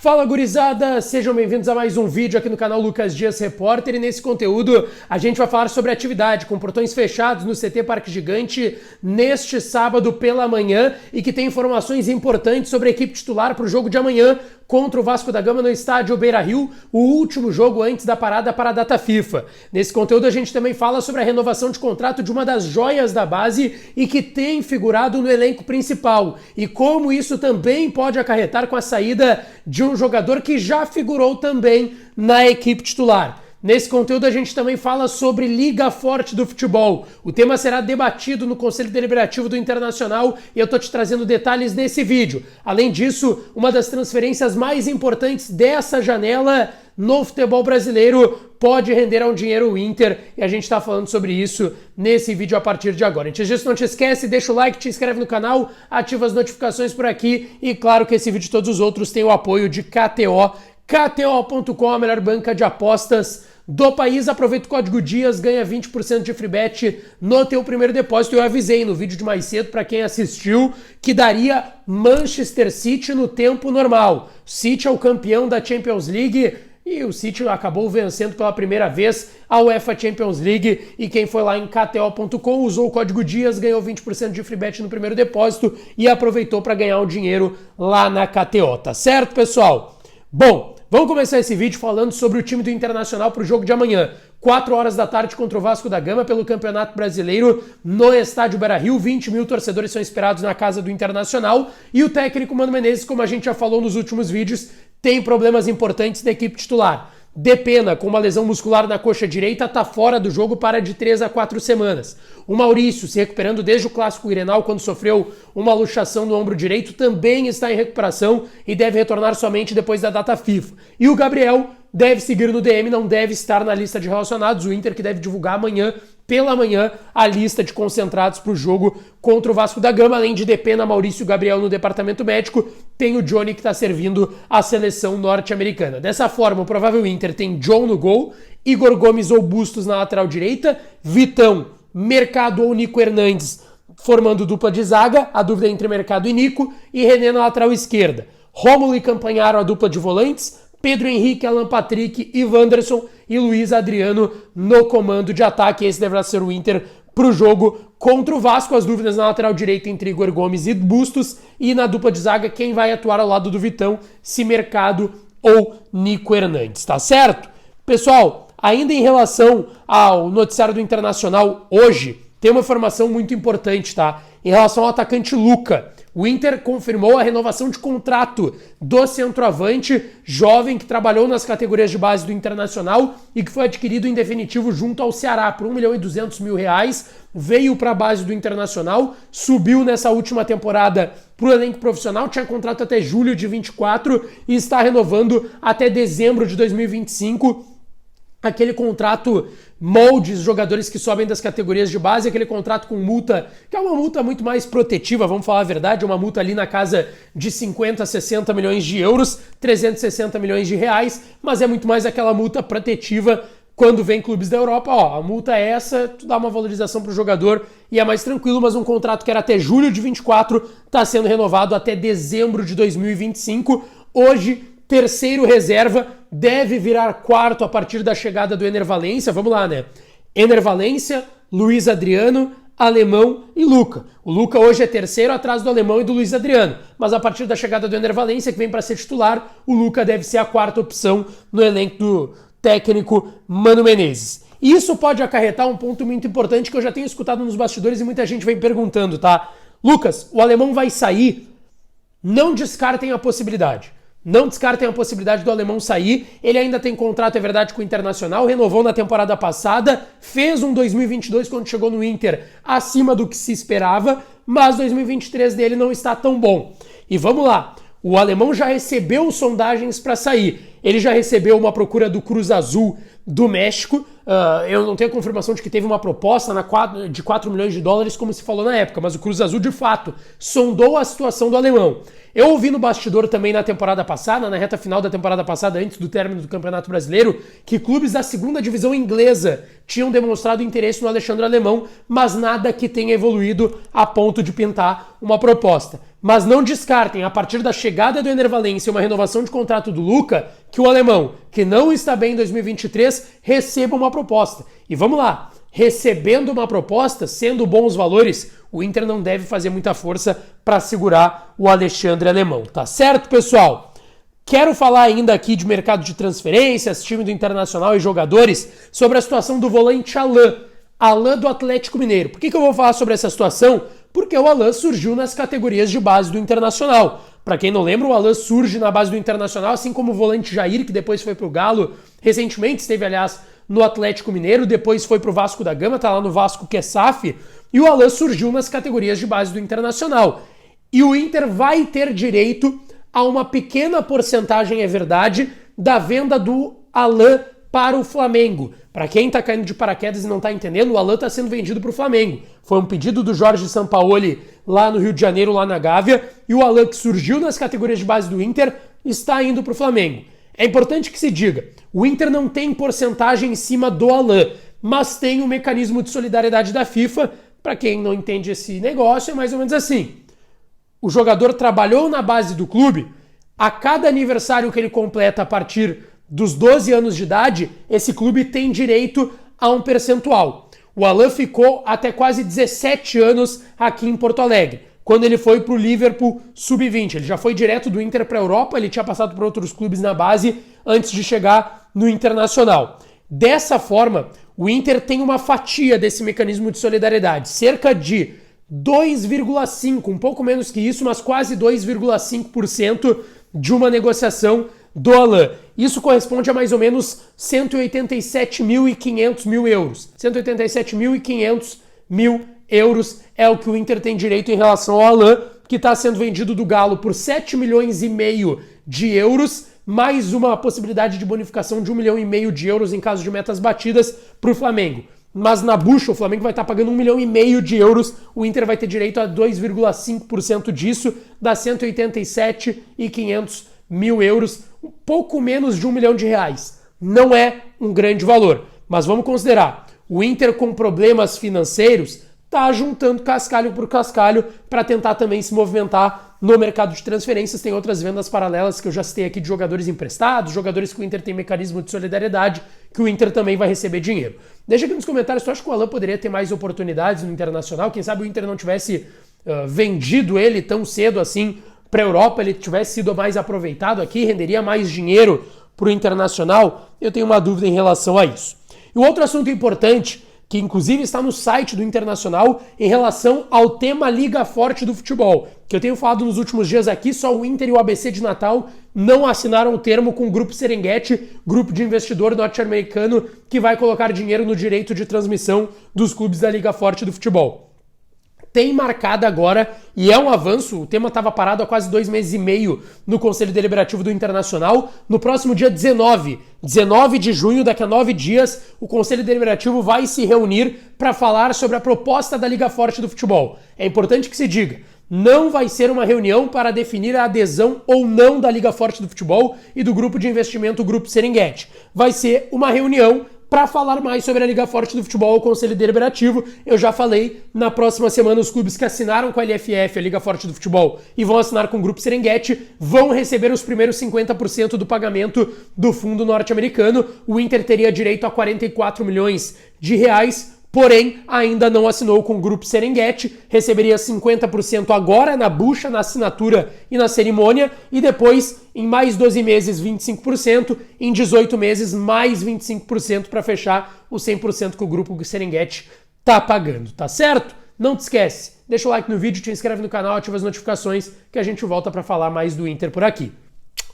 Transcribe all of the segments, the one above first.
Fala gurizada, sejam bem-vindos a mais um vídeo aqui no canal Lucas Dias Repórter, e nesse conteúdo a gente vai falar sobre atividade com portões fechados no CT Parque Gigante neste sábado pela manhã e que tem informações importantes sobre a equipe titular para o jogo de amanhã contra o Vasco da Gama no estádio Beira-Rio, o último jogo antes da parada para a data FIFA. Nesse conteúdo a gente também fala sobre a renovação de contrato de uma das joias da base e que tem figurado no elenco principal e como isso também pode acarretar com a saída de um jogador que já figurou também na equipe titular. Nesse conteúdo a gente também fala sobre Liga Forte do Futebol. O tema será debatido no Conselho Deliberativo do Internacional e eu tô te trazendo detalhes nesse vídeo. Além disso, uma das transferências mais importantes dessa janela no futebol brasileiro pode render um dinheiro ao Inter e a gente tá falando sobre isso nesse vídeo a partir de agora. Antes disso, não te esquece, deixa o like, te inscreve no canal, ativa as notificações por aqui e claro que esse vídeo e todos os outros têm o apoio de KTO. KTO.com, a melhor banca de apostas do país. Aproveita o código DIAS, ganha 20% de free bet no teu primeiro depósito. Eu avisei no vídeo de mais cedo para quem assistiu que daria Manchester City no tempo normal. City é o campeão da Champions League e o City acabou vencendo pela primeira vez a UEFA Champions League, e quem foi lá em KTO.com usou o código DIAS, ganhou 20% de free bet no primeiro depósito e aproveitou para ganhar o dinheiro lá na KTO, tá certo, pessoal? Bom, vamos começar esse vídeo falando sobre o time do Internacional para o jogo de amanhã. 4 horas da tarde contra o Vasco da Gama pelo Campeonato Brasileiro no estádio Beira-Rio. 20 mil torcedores são esperados na casa do Internacional e o técnico Mano Menezes, como a gente já falou nos últimos vídeos, tem problemas importantes da equipe titular. Depena, com uma lesão muscular na coxa direita, está fora do jogo para de 3 a 4 semanas. O Maurício, se recuperando desde o clássico Grenal, quando sofreu uma luxação no ombro direito, também está em recuperação e deve retornar somente depois da data FIFA. E o Gabriel deve seguir no DM, não deve estar na lista de relacionados. O Inter que deve divulgar amanhã, pela manhã, a lista de concentrados para o jogo contra o Vasco da Gama. Além de Depena, Maurício e Gabriel no departamento médico, tem o Johnny que está servindo a seleção norte-americana. Dessa forma, o provável Inter tem John no gol, Igor Gomes ou Bustos na lateral direita, Vitão, Mercado ou Nico Hernandes formando dupla de zaga, a dúvida é entre Mercado e Nico, e René na lateral esquerda. Rômulo e Campanharo a dupla de volantes, Pedro Henrique, Alan Patrick e Wanderson e Luiz Adriano no comando de ataque. Esse deverá ser o Inter para o jogo contra o Vasco. As dúvidas na lateral direita entre Igor Gomes e Bustos, e na dupla de zaga quem vai atuar ao lado do Vitão, se Mercado ou Nico Hernandes, tá certo? Pessoal, ainda em relação ao noticiário do Internacional hoje, tem uma informação muito importante, tá? Em relação ao atacante Luca. O Inter confirmou a renovação de contrato do centroavante jovem que trabalhou nas categorias de base do Internacional e que foi adquirido em definitivo junto ao Ceará por R$1.200.000, veio para a base do Internacional, subiu nessa última temporada para o elenco profissional, tinha contrato até julho de 24 e está renovando até dezembro de 2025, aquele contrato moldes, jogadores que sobem das categorias de base, aquele contrato com multa, que é uma multa muito mais protetiva, vamos falar a verdade, uma multa ali na casa de 50 a 60 milhões de euros, 360 milhões de reais, mas é muito mais aquela multa protetiva quando vem clubes da Europa. Ó, a multa é essa, tu dá uma valorização pro jogador e é mais tranquilo, mas um contrato que era até julho de 24 está sendo renovado até dezembro de 2025. Hoje, terceiro reserva, deve virar quarto a partir da chegada do Ener Valencia. Vamos lá, né? Ener Valencia, Luiz Adriano, Alemão e Luca. O Luca hoje é terceiro atrás do Alemão e do Luiz Adriano, mas a partir da chegada do Ener Valencia, que vem para ser titular, o Luca deve ser a quarta opção no elenco do técnico Mano Menezes. E isso pode acarretar um ponto muito importante que eu já tenho escutado nos bastidores e muita gente vem perguntando, tá? Lucas, o Alemão vai sair? Não descartem a possibilidade. Não descartem a possibilidade do Alemão sair. Ele ainda tem contrato, é verdade, com o Internacional, renovou na temporada passada, fez um 2022 quando chegou no Inter acima do que se esperava, mas 2023 dele não está tão bom. E vamos lá, o Alemão já recebeu sondagens para sair. Ele já recebeu uma procura do Cruz Azul do México, Eu não tenho a confirmação de que teve uma proposta de 4 milhões de dólares, como se falou na época, mas o Cruz Azul, de fato, sondou a situação do alemão. Eu ouvi no bastidor também na temporada passada, na reta final da temporada passada, antes do término do Campeonato Brasileiro, que clubes da segunda divisão inglesa tinham demonstrado interesse no Alexandre Alemão, mas nada que tenha evoluído a ponto de pintar uma proposta. Mas não descartem, a partir da chegada do Ener Valencia e uma renovação de contrato do Luka, que o alemão, que não está bem em 2023, receba uma proposta. E vamos lá, recebendo uma proposta, sendo bons valores, o Inter não deve fazer muita força para segurar o Alexandre Alemão. Tá certo, pessoal? Quero falar ainda aqui de mercado de transferências, time do Internacional e jogadores, sobre a situação do volante Alan do Atlético Mineiro. Por que eu vou falar sobre essa situação? Porque o Alan surgiu nas categorias de base do Internacional. Para quem não lembra, o Alan surge na base do Internacional, assim como o volante Jair, que depois foi pro Galo, recentemente esteve, aliás, no Atlético Mineiro, depois foi pro Vasco da Gama, tá lá no Vasco, que é SAF, e o Alan surgiu nas categorias de base do Internacional. E o Inter vai ter direito a uma pequena porcentagem, é verdade, da venda do Alan para o Flamengo. Para quem tá caindo de paraquedas e não tá entendendo, o Alan tá sendo vendido pro Flamengo. Foi um pedido do Jorge Sampaoli lá no Rio de Janeiro, lá na Gávea, e o Alan, que surgiu nas categorias de base do Inter, está indo pro Flamengo. É importante que se diga, o Inter não tem porcentagem em cima do Alan, mas tem um mecanismo de solidariedade da FIFA. Para quem não entende esse negócio, é mais ou menos assim. O jogador trabalhou na base do clube, a cada aniversário que ele completa a partir dos 12 anos de idade, esse clube tem direito a um percentual. O Alan ficou até quase 17 anos aqui em Porto Alegre, quando ele foi para o Liverpool Sub-20. Ele já foi direto do Inter para a Europa, ele tinha passado por outros clubes na base antes de chegar no Internacional. Dessa forma, o Inter tem uma fatia desse mecanismo de solidariedade, cerca de 2,5%, um pouco menos que isso, mas quase 2,5% de uma negociação do Alan. Isso corresponde a mais ou menos 187.500 euros. 187.500 euros é o que o Inter tem direito em relação ao Alan, que está sendo vendido do Galo por 7,5 milhões de euros, mais uma possibilidade de bonificação de 1,5 milhão de euros em caso de metas batidas para o Flamengo. Mas na bucha o Flamengo vai estar pagando 1,5 milhão de euros, o Inter vai ter direito a 2,5% disso, dá 187.500 euros, um pouco menos de 1 milhão de reais. Não é um grande valor, mas vamos considerar, o Inter com problemas financeiros está juntando cascalho por cascalho para tentar também se movimentar no mercado de transferências. Tem outras vendas paralelas que eu já citei aqui de jogadores emprestados, jogadores que o Inter tem mecanismo de solidariedade, que o Inter também vai receber dinheiro. Deixa aqui nos comentários, tu acha que o Alan poderia ter mais oportunidades no Internacional? Quem sabe o Inter não tivesse vendido ele tão cedo assim para a Europa, ele tivesse sido mais aproveitado aqui, renderia mais dinheiro para o Internacional? Eu tenho uma dúvida em relação a isso. E o outro assunto importante, que inclusive está no site do Internacional, em relação ao tema Liga Forte do Futebol, que eu tenho falado nos últimos dias aqui, só o Inter e o ABC de Natal não assinaram o termo com o Grupo Serengeti, grupo de investidor norte-americano que vai colocar dinheiro no direito de transmissão dos clubes da Liga Forte do Futebol. Tem marcado agora, e é um avanço, o tema estava parado há quase 2 meses e meio no Conselho Deliberativo do Internacional. No próximo dia 19 de junho, daqui a 9 dias, o Conselho Deliberativo vai se reunir para falar sobre a proposta da Liga Forte do Futebol. É importante que se diga, não vai ser uma reunião para definir a adesão ou não da Liga Forte do Futebol e do grupo de investimento, o Grupo Serengeti. Vai ser uma reunião para falar mais sobre a Liga Forte do Futebol, o Conselho Deliberativo. Eu já falei, na próxima semana os clubes que assinaram com a LFF, a Liga Forte do Futebol, e vão assinar com o Grupo Serengeti, vão receber os primeiros 50% do pagamento do fundo norte-americano. O Inter teria direito a 44 milhões de reais, porém ainda não assinou com o Grupo Serengeti, receberia 50% agora na bucha, na assinatura e na cerimônia, e depois, em mais 12 meses, 25%, em 18 meses, mais 25% para fechar os 100% que o Grupo Serengeti tá pagando, tá certo? Não te esquece, deixa o like no vídeo, te inscreve no canal, ativa as notificações, que a gente volta para falar mais do Inter por aqui.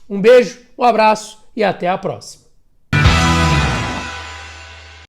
Um beijo, um abraço e até a próxima.